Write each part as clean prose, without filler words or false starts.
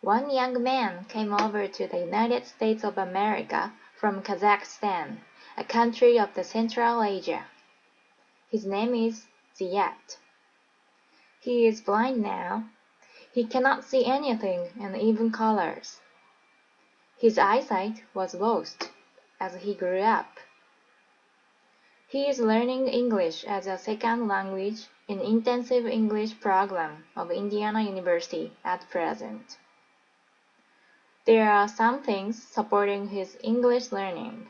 One young man came over to the United States of America from Kazakhstan, a country of the Central Asia. His name is Ziyat. He is blind now. He cannot see anything and even colors. His eyesight was lost as he grew up. He is learning English as a second language in intensive English program of Indiana University at present. There are some things supporting his English learning: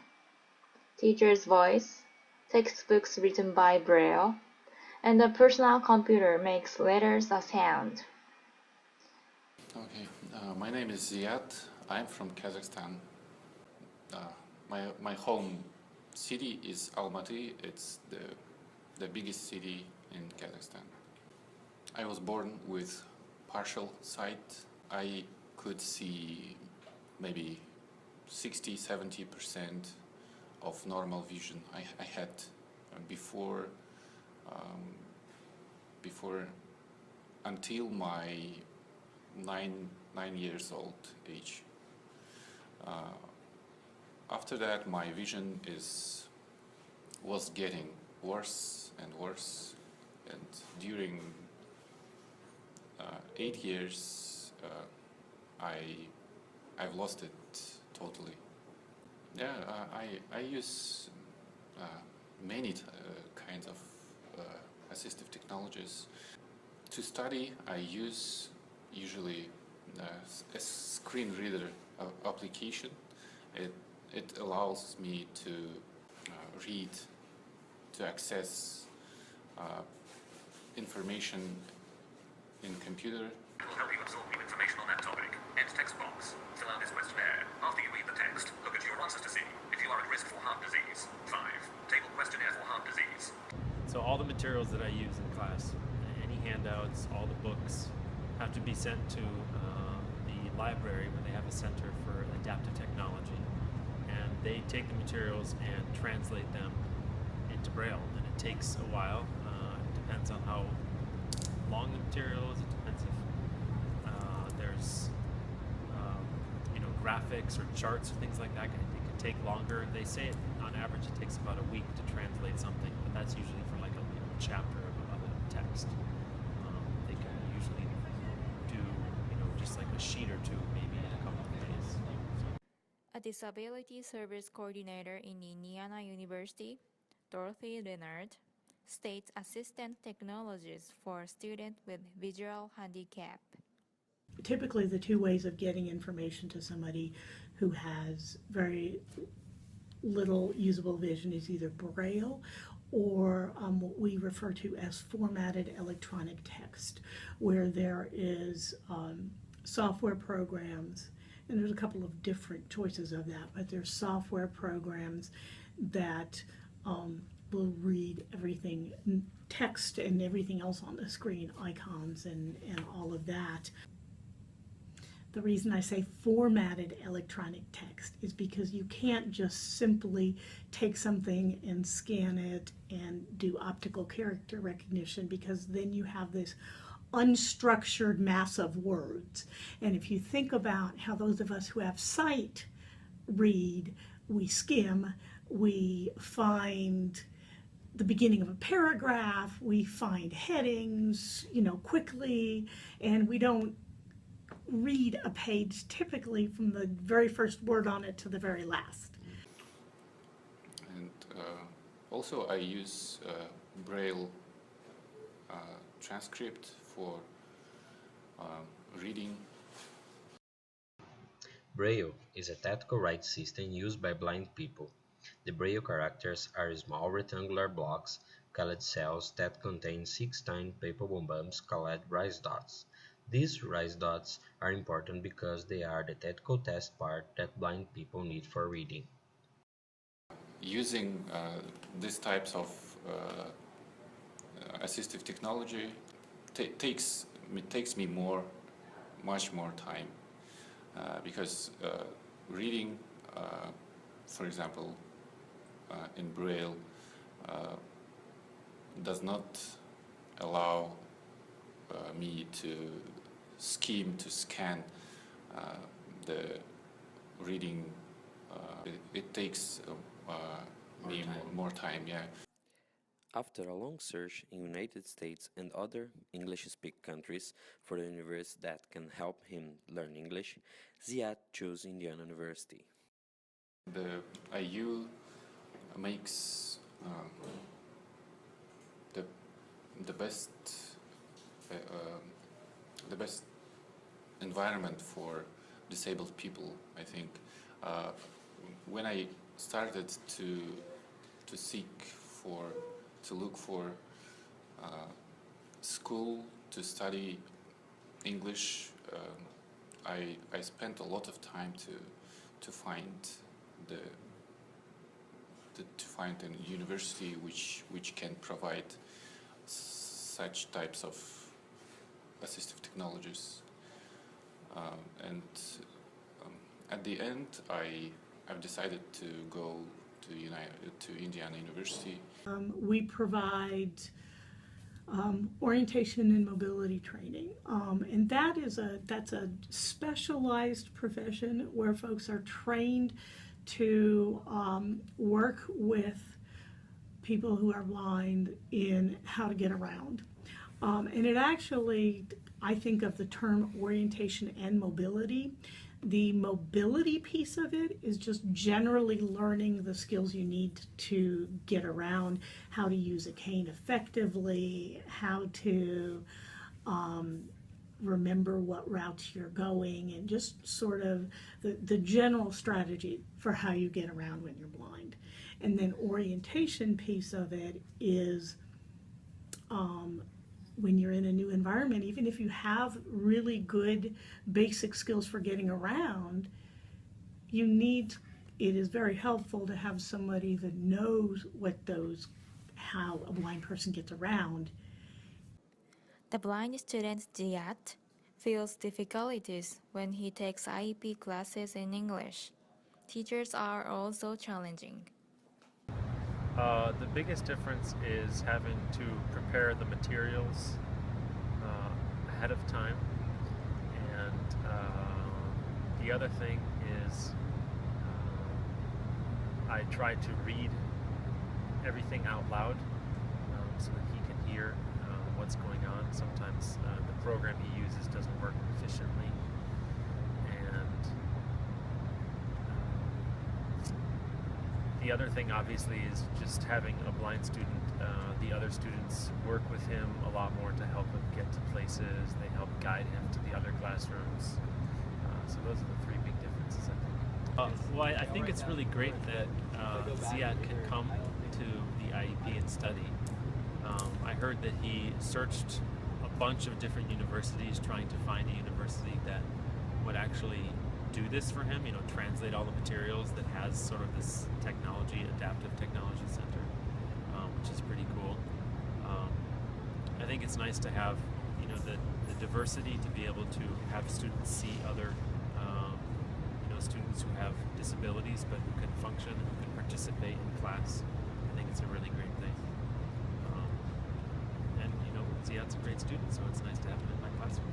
teacher's voice, textbooks written by Braille, and a personal computer makes letters a sound. Okay, my name is Ziyat. I'm from Kazakhstan. My home city is Almaty. It's the biggest city in Kazakhstan. I was born with partial sight. I could see maybe 60–70% of normal vision I had before until my nine years old age. After that, my vision was getting worse and worse, and during 8 years, I've lost it totally. Yeah, I use many kinds of assistive technologies. To study, I use usually a screen reader application. It allows me to read, to access information in computer. It will help you absorb new information on that topic. End text box. Fill out this questionnaire. After you read the text, look at your answers to see if you are at risk for heart disease. 5. Table questionnaire for heart disease. So all the materials that I use in class, any handouts, all the books, have to be sent to the library where they have a center for adaptive technology. And they take the materials and translate them into Braille. And it takes a while. It depends on how long the material is. It depends if there's graphics or charts or things like that. It can take longer. They say on average it takes about a week to translate something, but that's usually for like a chapter of a text. They can usually do just like a sheet or two maybe in a couple of days. A disability service coordinator in Indiana University, Dorothy Leonard, states assistant technologies for students with visual handicap. Typically, the two ways of getting information to somebody who has very little usable vision is either Braille or what we refer to as formatted electronic text, where there is software programs, and there's a couple of different choices of that, but there's software programs that will read everything, text and everything else on the screen, icons and all of that. The reason I say formatted electronic text is because you can't just simply take something and scan it and do optical character recognition, because then you have this unstructured mass of words. And if you think about how those of us who have sight read, we skim, we find the beginning of a paragraph, we find headings, quickly, and we don't read a page typically from the very first word on it to the very last. And also I use Braille transcript for reading. Braille is a tactile write system used by blind people. The Braille characters are small rectangular blocks called cells that contain 6 tiny paper bombs called rice dots. These rice dots are important because they are the tactile test part that blind people need for reading. Using these types of assistive technology takes me much more time, because reading, for example, in Braille, does not allow me to scan the reading, it takes me more time, yeah. After a long search in United States and other English-speaking countries for the university that can help him learn English, Ziyat chose Indiana University. The IU makes the the best uh, um, the best environment for disabled people, I think. When I started to seek for to look for school to study English, I spent a lot of time to find the to find a university which can provide such types of assistive technologies. And at the end, I've decided to go to Indiana University. We provide orientation and mobility training, and that's a specialized profession where folks are trained to work with people who are blind in how to get around. And it actually, I think of the term orientation and mobility. The mobility piece of it is just generally learning the skills you need to get around, how to use a cane effectively, how to remember what routes you're going, and just sort of the general strategy for how you get around when you're blind. And then orientation piece of it is when you're in a new environment, even if you have really good basic skills for getting around, it is very helpful to have somebody that knows how a blind person gets around. The blind student Ziyat feels difficulties when he takes IEP classes in English. Teachers are also challenging. The biggest difference is having to prepare the materials ahead of time, and the other thing is I try to read everything out loud so that he can hear what's going on. Sometimes the program he uses doesn't work efficiently, and the other thing obviously is just having a blind student. The other students work with him a lot more to help him get to places. They help guide him to the other classrooms. So those are the three big differences, I think. Well, I think it's really great that Ziyat can come to the IEP and study. I heard that he searched a bunch of different universities trying to find a university that would actually do this for him, translate all the materials, that has sort of this adaptive technology center, which is pretty cool. I think it's nice to have, the diversity, to be able to have students see other, students who have disabilities but who can function, who can participate in class. I think it's a really great thing. And Ziyat's a great student, so it's nice to have him in my classroom.